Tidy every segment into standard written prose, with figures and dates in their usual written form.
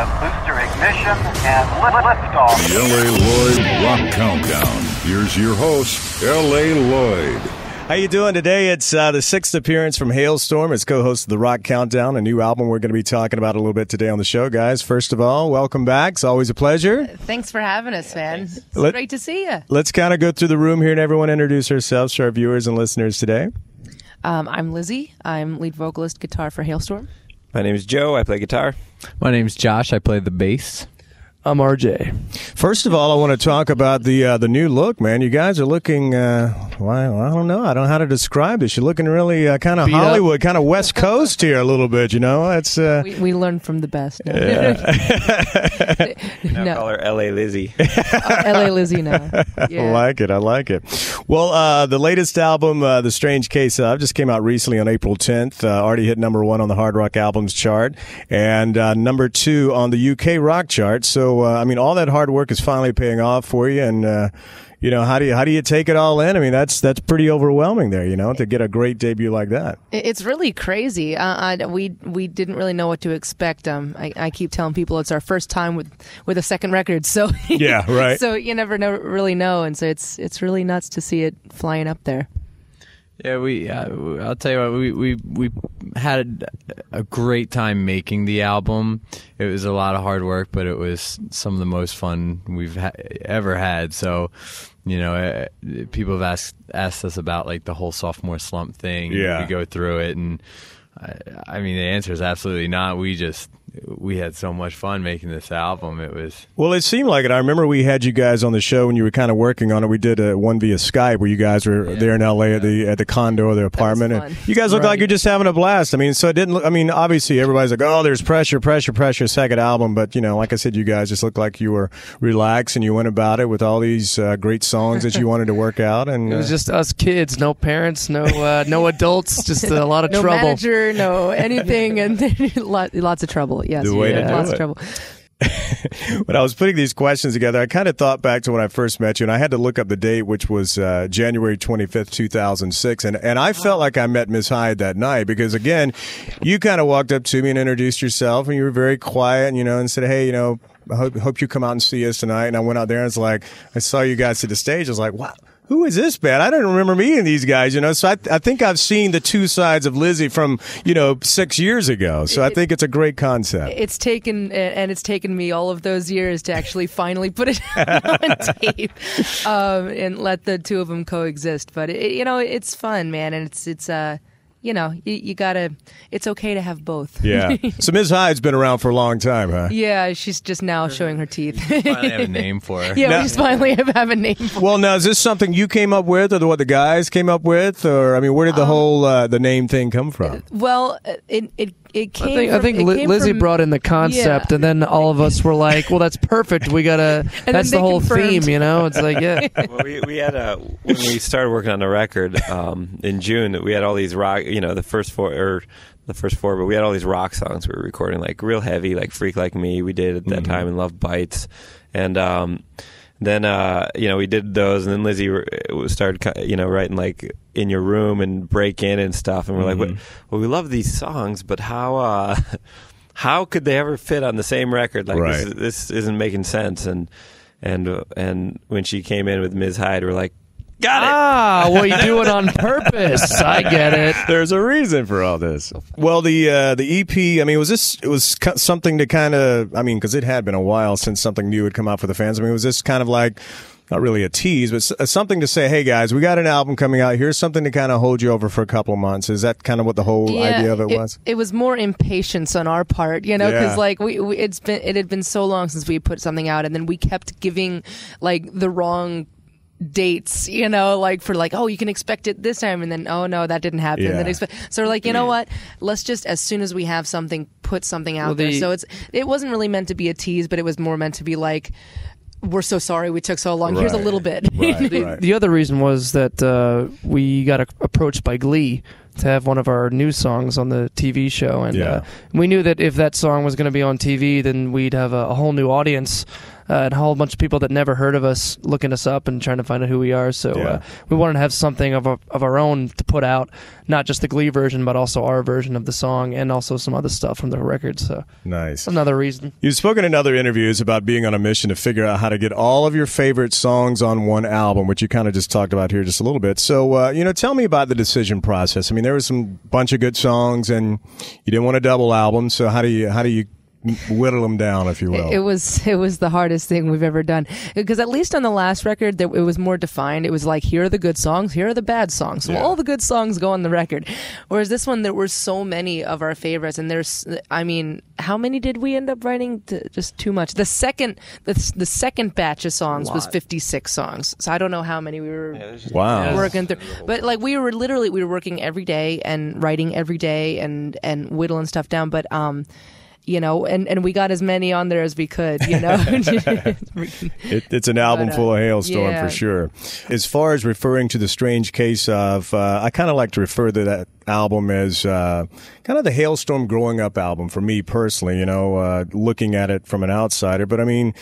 booster ignition and liftoff. The LA Lloyd Rock Countdown. Here's your host, LA Lloyd. How you doing today? It's the sixth appearance from Halestorm as co-host of the Rock Countdown, a new album we're going to be talking about a little bit today on the show, guys. First of all, welcome back. It's always a pleasure. Thanks for having us, man. It's great to see you. Let's kind of go through the room here and everyone introduce ourselves to our viewers and listeners today. I'm Lzzy. I'm lead vocalist, guitar for Halestorm. My name is Joe. I play guitar. My name's Josh. I play the bass. I'm Arejay. First of all, I want to talk about the new look, man. You guys are looking, well, I don't know. I don't know how to describe this. You're looking really kind of Hollywood, kind of West Coast here a little bit, you know? It's we learn from the best. No. Now call her LA Lzzy. LA Lzzy now. Yeah. I like it. Well, the latest album, The Strange Case of, just came out recently on April 10th. Already hit #1 on the Hard Rock Albums chart and #2 on the UK Rock chart. So, I mean, all that hard work is finally paying off for you. And, you know, how do you take it all in? I mean, that's pretty overwhelming there, you know, to get a great debut like that. It's really crazy. We didn't really know what to expect. I keep telling people it's our first time with a second record. So yeah, right. So you never really know. And so it's really nuts to see it flying up there. Yeah, I'll tell you what, we had a great time making the album. It was a lot of hard work, but it was some of the most fun we've ever had. So, you know, people have asked us about like the whole sophomore slump thing. Yeah. We go through it, and I mean, the answer is absolutely not. We had so much fun making this album. Well, it seemed like it. I remember we had you guys on the show when you were kind of working on it. We did one via Skype where you guys were there in LA at the condo or the apartment. And you guys looked like you're just having a blast. I mean, so it didn't look, I mean, obviously everybody's like, oh, there's pressure, second album. But, you know, like I said, you guys just looked like you were relaxed and you went about it with all these great songs that you wanted to work out. And it was just us kids, no parents, no adults, just a lot of no trouble. No manager, no anything, and lots of trouble. Yes, the way to do lots it. of trouble. When I was putting these questions together, I kind of thought back to when I first met you, and I had to look up the date, which was January 25th, 2006. And I felt like I met Ms. Hyde that night because, again, you kind of walked up to me and introduced yourself, and you were very quiet, you know, and said, hey, you know, I hope you come out and see us tonight. And I went out there and it's like, I saw you guys to the stage. I was like, wow. Who is this band? I don't remember meeting these guys, you know. So I think I've seen the two sides of Lzzy from, you know, 6 years ago. So I think it's a great concept. It's taken me all of those years to actually finally put it on tape and let the two of them coexist. But you know, it's fun, man, and it's you know, you gotta. It's okay to have both. Yeah. So Ms. Hyde's been around for a long time, huh? Yeah, she's just now showing her teeth. Finally have a name for her. Yeah, we just finally have a name for her. Well, now, is this something you came up with, or what the guys came up with, or I mean, where did the whole the name thing come from? Well, it came. I think Lzzy brought in the concept, and then all of us were like, "Well, that's perfect. We gotta." That's the whole theme, you know. It's like, yeah. Well, we had when we started working on the record in June, we had all these rock, you know, the first four, but we had all these rock songs we were recording, like real heavy, like "Freak Like Me." We did at that time, and "Love Bites," and then you know, we did those, and then Lzzy started, you know, writing like "In Your Room" and "Break In" and stuff, and we're like, well, we love these songs, but how could they ever fit on the same record? Like, right. This isn't making sense. And when she came in with Ms. Hyde, we're like, got it. Ah, well, you do it on purpose. I get it. There's a reason for all this. Well, the EP, I mean, it was something to kind of, I mean, because it had been a while since something new had come out for the fans. I mean, was this kind of like, not really a tease, but something to say, hey, guys, we got an album coming out. Here's something to kind of hold you over for a couple of months. Is that kind of what the whole idea of it was? It was more impatience on our part, you know, because like it had been so long since we put something out, and then we kept giving like the wrong dates, you know, like for like, oh, you can expect it this time, and then oh no, that didn't happen. Yeah. So we're like, you know what? Let's just, as soon as we have something, put something out there. So it wasn't really meant to be a tease, but it was more meant to be like, we're so sorry we took so long. Here's a little bit. Right. The other reason was that we got approached by Glee to have one of our new songs on the TV show, and we knew that if that song was going to be on TV, then we'd have a whole new audience and a whole bunch of people that never heard of us looking us up and trying to find out who we are. So we wanted to have something of our own to put out, not just the Glee version, but also our version of the song and also some other stuff from the record. So nice. Another reason. You've spoken in other interviews about being on a mission to figure out how to get all of your favorite songs on one album, which you kind of just talked about here just a little bit. So, tell me about the decision process. I mean, there was some bunch of good songs, and you didn't want a double album. So how do you whittle them down, if you will? It was the hardest thing we've ever done, because at least on the last record it was more defined. It was like, here are the good songs, here are the bad songs, so all the good songs go on the record. Whereas this one, there were so many of our favorites, and how many did we end up writing? Just too much. The second batch of songs was 56 songs, so I don't know how many we were working through, but like we were working every day and writing every day and whittling stuff down, but and we got as many on there as we could, It's an album full of Halestorm for sure. As far as referring to the strange case of, I kind of like to refer to that album as kind of the Halestorm growing up album for me personally, looking at it from an outsider. But I mean,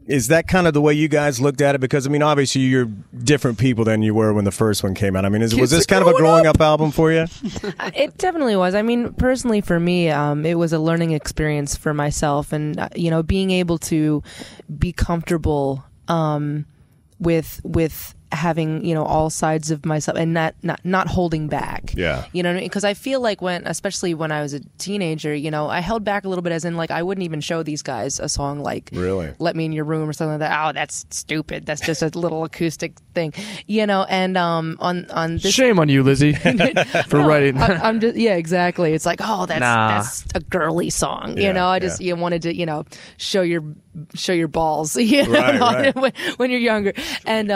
is that kind of the way you guys looked at it? Because, I mean, obviously you're different people than you were when the first one came out. I mean, was this kind of a growing up album for you? It definitely was. I mean, personally for me, it was a learning experience for myself. And, being able to be comfortable with having all sides of myself and not holding back. Because I feel like especially when I was a teenager, I held back a little bit, as in like I wouldn't even show these guys a song like Let Me in Your Room or something like that. Oh, that's stupid, that's just a little acoustic thing, and on this, shame on you, Lzzy, for writing that. I'm just exactly, it's like, oh, that's a girly song, I just you wanted to show your balls right. when you're younger, and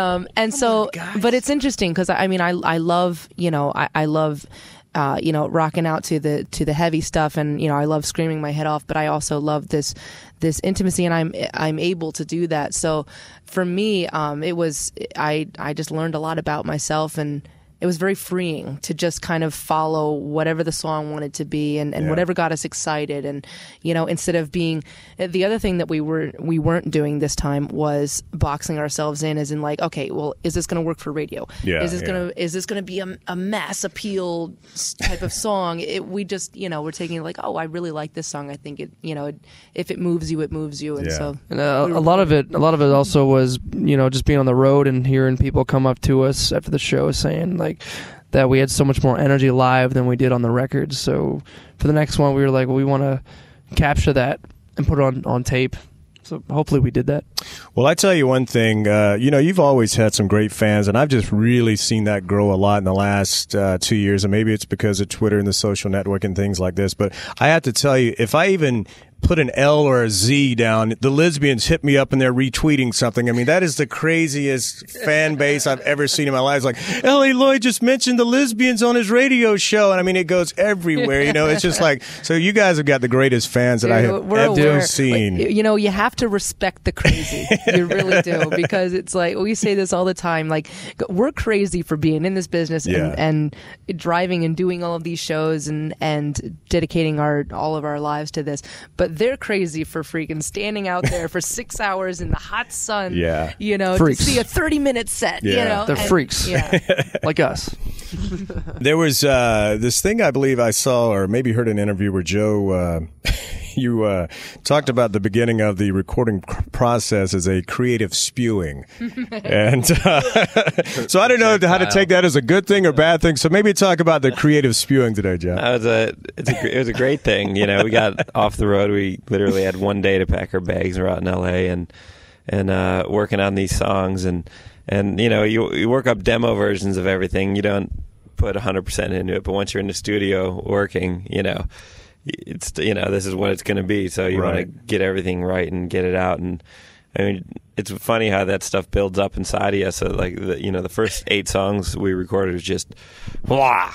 so, but it's interesting because I mean, I love, I love, rocking out to the heavy stuff, and I love screaming my head off. But I also love this intimacy, and I'm able to do that. So for me, it was I just learned a lot about myself, and it was very freeing to just kind of follow whatever the song wanted to be and whatever got us excited. And, instead of being, the other thing that we weren't doing this time was boxing ourselves in, as in like, okay, well, is this going to work for radio? Is this going to be a mass appeal type of song? We just, we're taking it like, oh, I really like this song. I think it, if it moves you, it moves you. And so a lot of it also was, just being on the road and hearing people come up to us after the show saying like, that we had so much more energy live than we did on the record. So for the next one, we were like, well, we want to capture that and put it on tape. So hopefully we did that. Well, I tell you one thing, you've always had some great fans, and I've just really seen that grow a lot in the last 2 years. And maybe it's because of Twitter and the social network and things like this. But I have to tell you, if I even put an L or a Z down, the Lzbians hit me up and they're retweeting something. I mean, that is the craziest fan base I've ever seen in my life. It's like, L.A. Lloyd just mentioned the Lzbians on his radio show. And I mean, it goes everywhere, it's just like, so you guys have got the greatest fans that I have ever seen. You have to respect the crazy. You really do, because it's like, we say this all the time, like, we're crazy for being in this business and driving and doing all of these shows and dedicating all of our lives to this. But they're crazy for freaking standing out there for 6 hours in the hot sun, freaks. To see a 30-minute set, They're freaks, like us. There was this thing I believe I saw, or maybe heard an interview where Joe, you talked about the beginning of the recording process as a creative spewing. And so I don't know how to take that as a good thing or bad thing. So maybe talk about the creative spewing today, John. It was a great thing. We got off the road. We literally had one day to pack our bags. We're out in L.A. and working on these songs. And you work up demo versions of everything. You don't put 100% into it. But once you're in the studio working, it's this is what it's going to be. So you want to get everything right and get it out. And I mean, it's funny how that stuff builds up inside of you. So like the first 8 songs we recorded was just blah,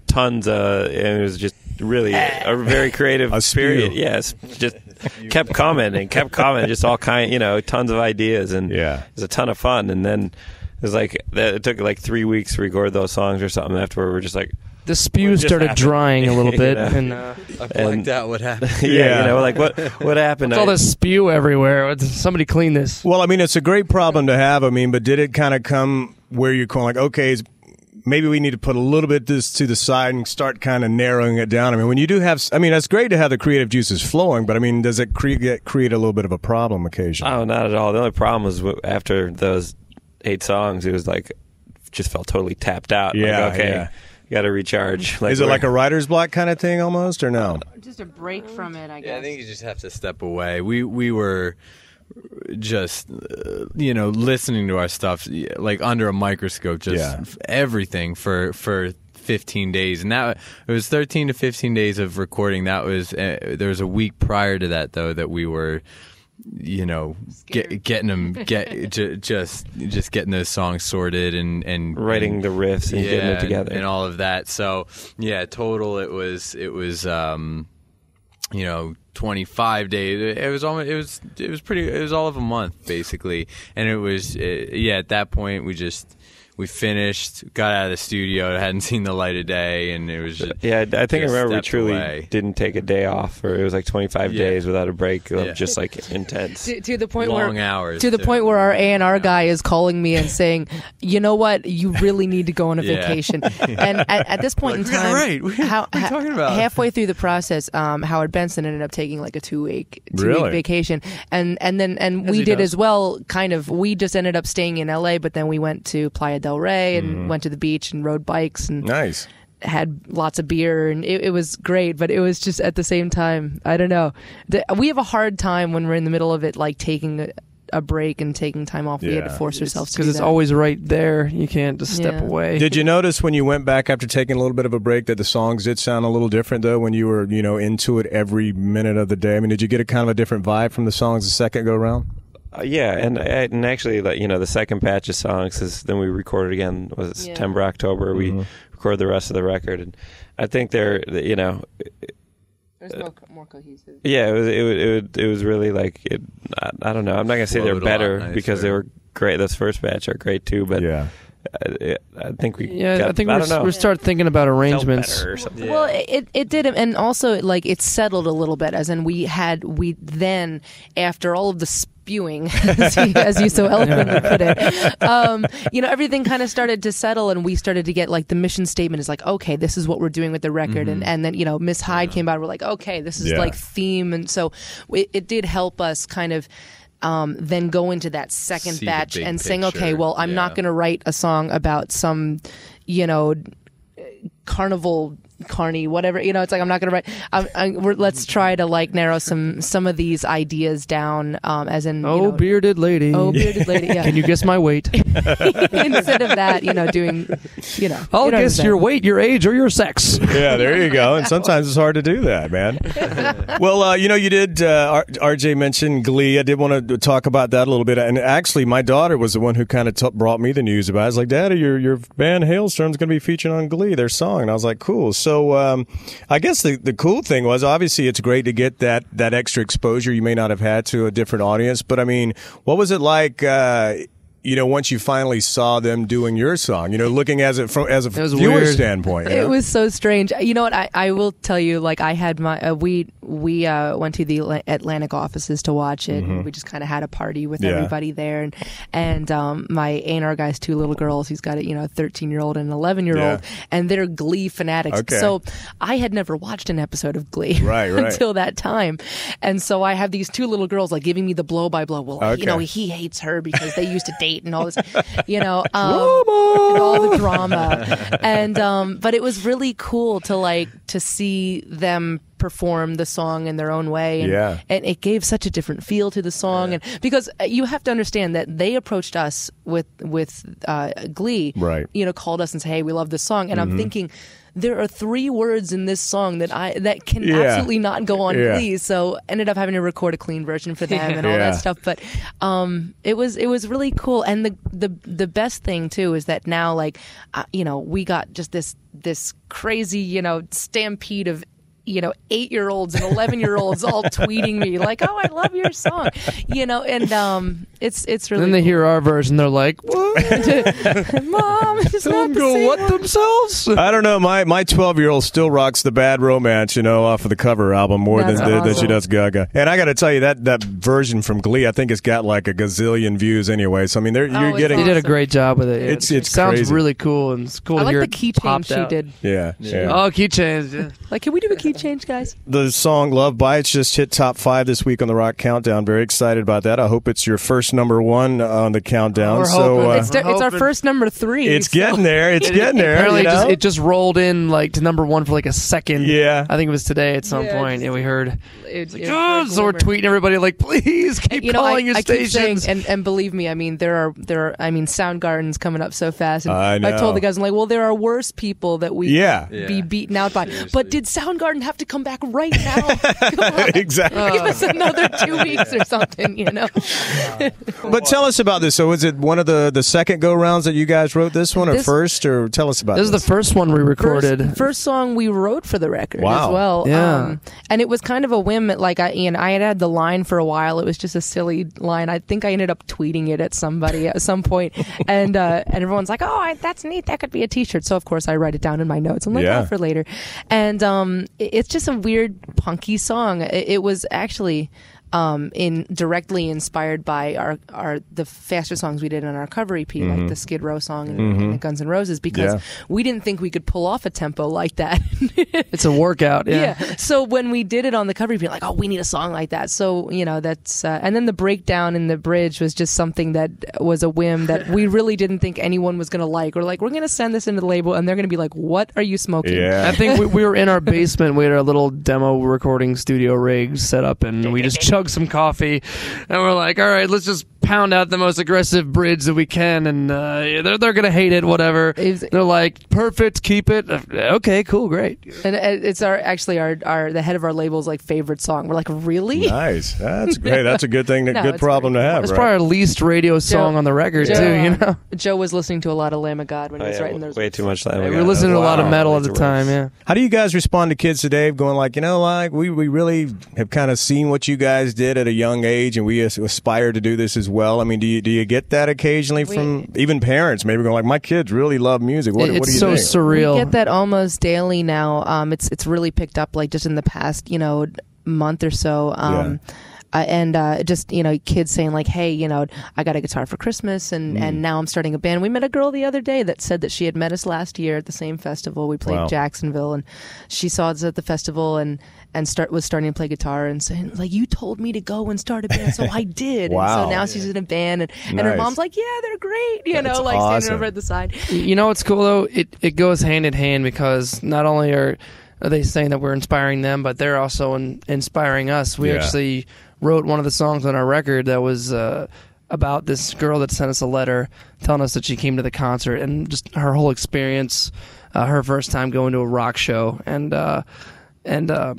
tons of. It was just really a very creative period. Yes, just kept coming, just all kind, tons of ideas, and it was a ton of fun. And then it was like it took like 3 weeks to record those songs or something. Afterward, we're just like, The spew started drying a little bit, and I blanked out what happened. Like what happened? It's all this spew everywhere. Somebody clean this. Well, I mean, it's a great problem to have. I mean, but did it kind of come where you're going like, okay, maybe we need to put a little bit this to the side and start kind of narrowing it down? I mean, when you do have, I mean, it's great to have the creative juices flowing, but I mean, does it create a little bit of a problem occasionally? Oh, not at all. The only problem was after those 8 songs, it was like, just felt totally tapped out. Yeah, like, okay, yeah. you got to recharge. Like, is it like a writer's block kind of thing almost, or no? Just a break from it, I guess. Yeah, I think you just have to step away. We were just listening to our stuff like under a microscope, just everything for 15 days, and that it was 13 to 15 days of recording. That was there was a week prior to that though that we were getting them just getting those songs sorted and writing the riffs and getting it together and all of that. So yeah, total it was 25 days. It was all of a month basically, and it was at that point we finished, got out of the studio, hadn't seen the light of day, and it was just, I think I remember we truly away. Didn't take a day off, or it was like 25 days without a break, just like intense. To the point long hours. To the point where our A&R guy is calling me and saying, you know what, you really need to go on a vacation. And at this point in time, right. What are you talking about? Halfway through the process, Howard Benson ended up taking like a two-week vacation, and we did as well. Kind of, we just ended up staying in LA, but then we went to Playa del Rey and went to the beach and rode bikes and nice. Had lots of beer, and it was great, but it was just at the same time, I don't know. We have a hard time when we're in the middle of it, like taking a break and taking time off. We had to force ourselves to do that. Because it's always right there. You can't just step away. Did you notice when you went back after taking a little bit of a break that the songs did sound a little different, though, when you were, into it every minute of the day? I mean, did you get a kind of a different vibe from the songs the second go-round? And actually, the second batch of songs is then we recorded again. Was it September, October? We recorded the rest of the record, and I think they're it was more cohesive. Yeah, it was really like it. I don't know. I'm not gonna say they're better because they were great. Those first batch are great too, but I think we. Yeah, I think we start thinking about arrangements. Or something. Well, it did, and also like it settled a little bit, as in we then after all of the spewing, as you so eloquently put it, everything kind of started to settle, and we started to get like the mission statement is like, okay, this is what we're doing with the record, and then Miss Hyde came out, we're like, okay, this is like theme, and so it did help us kind of. Then go into that second batch and saying, okay, well, I'm not going to write a song about some, carnival, whatever. It's like I'm not going to write. Let's try to like narrow some of these ideas down. As in, bearded lady. Oh, bearded lady. Yeah. Can you guess my weight? Instead of that, doing, I'll guess your weight, your age, or your sex. Yeah, there you go. And sometimes it's hard to do that, man. Well, you did. RJ mentioned Glee. I did want to talk about that a little bit. And actually, my daughter was the one who kind of brought me the news about it. I was like, Daddy, your band Halestorm is going to be featured on Glee, their song. And I was like, cool. So I guess the cool thing was, obviously, it's great to get that extra exposure you may not have had to a different audience. But, I mean, what was it like, once you finally saw them doing your song, looking as a viewer standpoint? It was so strange. You know what? I will tell you, like, I had my, we went to the Atlantic offices to watch it. And we just kind of had a party with everybody there. And my A&R guy's two little girls, he's got a 13-year-old and an 11-year-old, and they're Glee fanatics. Okay. So I had never watched an episode of Glee right. until that time. And so I have these two little girls like giving me the blow-by-blow. Well, he hates her because they used to date and all this, and all the drama. And but it was really cool to see them perform the song in their own way, and it gave such a different feel to the song, and because you have to understand that they approached us with Glee, right? Called us and said, hey, we love this song, and I'm thinking, there are 3 words in this song that can absolutely not go on Glee, so ended up having to record a clean version for them and all that stuff. But it was really cool, and the best thing too is that now we got just this crazy stampede of 8-year-olds and 11-year-olds all tweeting me like, oh, I love your song, and it's really. Then they cool. hear our version, they're like, "What? Mom, it's not Don't the go same what one." themselves?" I don't know. My 12-year-old still rocks the Bad Romance, off of the cover album more That's than she awesome. does Gaga. And I got to tell you that version from Glee, I think it's got like a gazillion views anyway. So I mean, you're it's getting. They did a awesome. great job with it. It's it sounds crazy. really cool, and it's cool I to like hear the it key change popped she out. Yeah. did. Oh, key change. Yeah. Like, can we do a key change, guys? The song Love Bites just hit top 5 this week on the Rock Countdown. Very excited about that. I hope it's your first number 1 on the countdown. We're So hoping. It's our hoping. first number 3. it's getting there. It's getting there. Apparently, you know? it just rolled in like to number 1 for like a second. Yeah. I think it was today at some Yeah, point. Yeah, we heard. It So we're tweeting everybody like, please keep calling your I keep stations. saying, and believe me, I mean there are Soundgarden's coming up so fast. And I know. I've told the guys, I'm like, well, there are worse people that we Yeah. be beaten out by. But did Soundgarden have to come back right now? Come on. Exactly. Give us another 2 weeks or something, But tell us about this. So was it one of the second go-rounds that you guys wrote this one, or This- first? Or tell us about This is the first one we recorded. First song we wrote for the record Wow. as well. Yeah. And it was kind of a whim. Like I had the line for a while. It was just a silly line. I think I ended up tweeting it at somebody at some point, and everyone's like, "Oh, that's neat. That could be a T-shirt." So of course I write it down in my notes. I'm like, Yeah. "Oh, for later." And it's just a weird punky song. It was actually directly inspired by the faster songs we did on our cover EP, like the Skid Row song and the Guns N' Roses, because we didn't think we could pull off a tempo like that. It's a workout. Yeah. So when we did it on the cover, we'd be like, "Oh, we need a song like that." So that's and then the breakdown in the bridge was just something that was a whim that we really didn't think anyone was going to like. We're like, we're going to send this into the label, and they're going to be like, "What are you smoking?" Yeah. I think we were in our basement. We had our little demo recording studio rig set up, and we just chugged some coffee, and we're like, all right, let's just pound out the most aggressive bridge that we can, and they're gonna hate it, whatever. They're like, perfect, keep it. Okay, cool, great. And it's our the head of our label's like favorite song. We're like, really? Nice. That's great. That's a good thing. No, Good it's problem to have. It's right? probably our least radio song on the record too. Joe was listening to a lot of Lamb of God when he was writing those. Way too much Lamb of We God. were listening to a lot of metal at the Worse. time. Yeah. How do you guys respond to kids today going like, like we really have kind of seen what you guys did at a young age, and we aspire to do this as well? I mean, do you get that occasionally from even parents maybe going like, my kids really love music? What do you It's so think? surreal. We get that almost daily now. It's really picked up like just in the past month or so. Just kids saying like, hey, I got a guitar for Christmas, and now I'm starting a band. We met a girl the other day that said that she had met us last year at the same festival. We played Jacksonville, and she saw us at the festival and was starting to play guitar and saying like, you told me to go and start a band, so I did. Wow. And so now she's in a band, and her Nice. mom's like, yeah, they're great. That's Like awesome. standing over at the side. You know what's cool though? It goes hand in hand, because not only are they saying that we're inspiring them, but they're also inspiring us. We actually wrote one of the songs on our record that was about this girl that sent us a letter telling us that she came to the concert and just her whole experience, her first time going to a rock show, and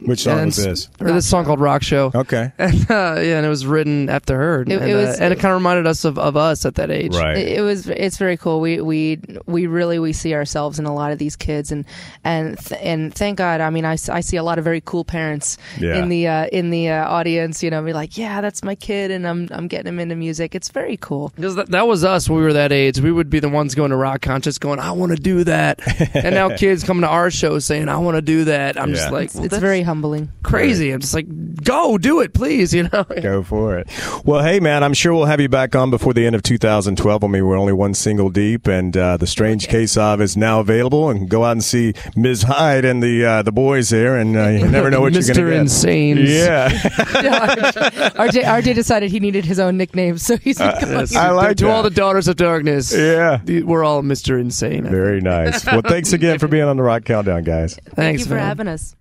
Which song was this? This song called Rock Show. Okay. And, and it was written after her, and it kind of reminded us of us at that age. Right. It's very cool. We really see ourselves in a lot of these kids, and thank God. I mean, I see a lot of very cool parents in the audience. Be like, yeah, that's my kid, and I'm getting him into music. It's very cool. Because that was us when we were that age. We would be the ones going to rock concerts going, I want to do that. And now kids coming to our show saying, I want to do that. I'm just like, well, it's that's very humbling. crazy. I'm just like, go do it, please. Go for it. Well, hey, man, I'm sure we'll have you back on before the end of 2012. I mean, we're only one single deep, and The Strange Case of is now available. And go out and see Ms. Hyde and the boys there, and you never know what you're going to Mr. get. Insane. Yeah. RJ decided he needed his own nickname, so he's I like To that. all the daughters of darkness. Yeah. We're all Mr. Insane. Very nice. Well, thanks again for being on the Rock Countdown, guys. Thank Thanks, you for man. having us.